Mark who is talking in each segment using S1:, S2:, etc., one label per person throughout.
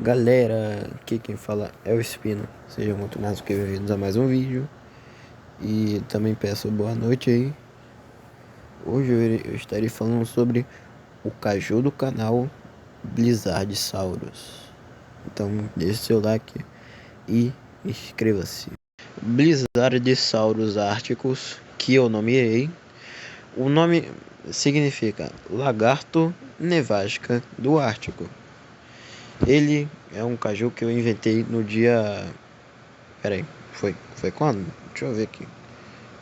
S1: Galera, aqui quem fala é o Espino. Sejam muito mais do que bem-vindos a mais um vídeo. E também peço boa noite aí. Hoje eu estarei falando sobre o caju do canal Blizzardsaurus. Então deixe seu like e inscreva-se. Blizzardsaurus árticos, que eu nomeei. O nome significa lagarto nevasca do Ártico. Ele é um caju que eu inventei no dia... Peraí, foi quando? Deixa eu ver aqui.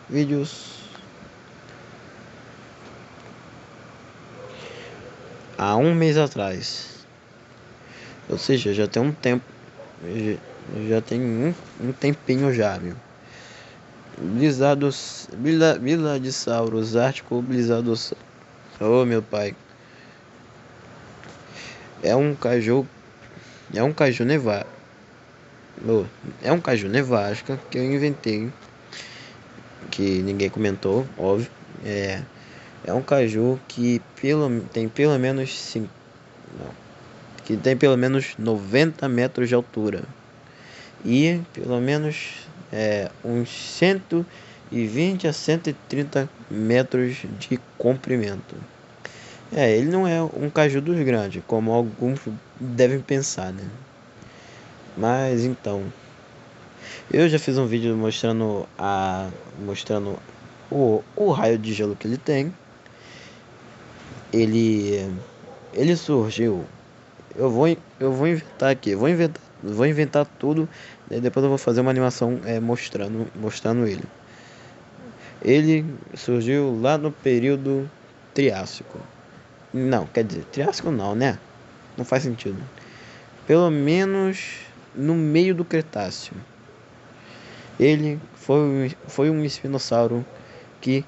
S1: Vídeos... Há um mês atrás. Ou seja, já tem um tempo. Já tem um tempinho já, viu? Blizzardsaurus Ártico Blizzardsaurus. Oh, meu pai. É um caju... É um caju nevado. É um caju nevasca que eu inventei, que ninguém comentou, óbvio. É um caju que tem pelo menos que tem pelo menos 90 metros de altura e pelo menos uns 120 a 130 metros de comprimento. Ele não é um caju dos grandes, como alguns devem pensar, né? Mas então, eu já fiz um vídeo mostrando o raio de gelo que ele tem. Ele surgiu. Eu vou inventar aqui. Vou inventar tudo. E depois eu vou fazer uma animação mostrando ele. Ele surgiu lá no período Triássico. Não, quer dizer, Triássico não, né? Não faz sentido. Pelo menos no meio do Cretáceo. Ele foi um espinossauro que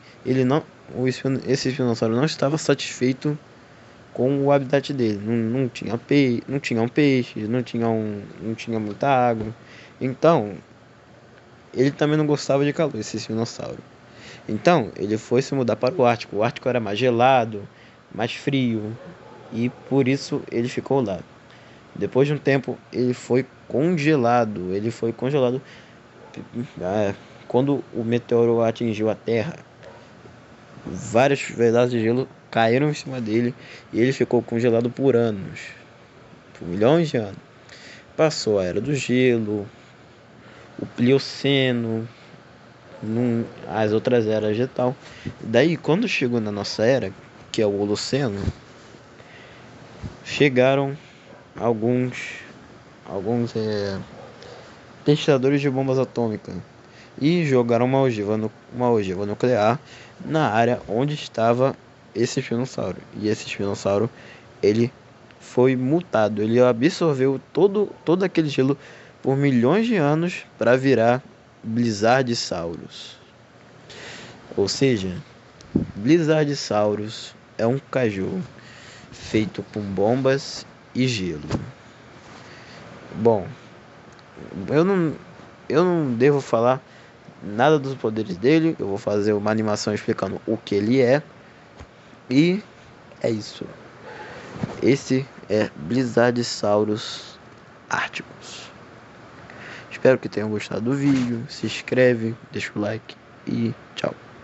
S1: esse espinossauro não estava satisfeito com o habitat dele. Não tinha peixes, não tinha muita água. Então, ele também não gostava de calor, esse espinossauro. Então, ele foi se mudar para o Ártico. O Ártico era mais gelado, mais frio, e por isso ele ficou lá. Depois de um tempo, ele foi congelado. Quando o meteoro atingiu a Terra, vários pedaços de gelo caíram em cima dele e ele ficou congelado por anos, por milhões de anos. Passou a Era do Gelo, o Plioceno, as outras eras e tal. Daí, quando chegou na nossa era, que é o Holoceno, chegaram alguns testadores de bombas atômicas e jogaram uma ogiva nuclear na área onde estava esse espinossauro. E esse espinossauro, ele foi mutado, ele absorveu todo aquele gelo por milhões de anos para virar Blizzardsaurus. Ou seja, Blizzardsaurus é um caju feito com bombas e gelo. Bom, eu não devo falar nada dos poderes dele. Eu vou fazer uma animação explicando o que ele é. E é isso. Esse é Blizzardsaurus árticos. Espero que tenham gostado do vídeo. Se inscreve, deixa o like e tchau.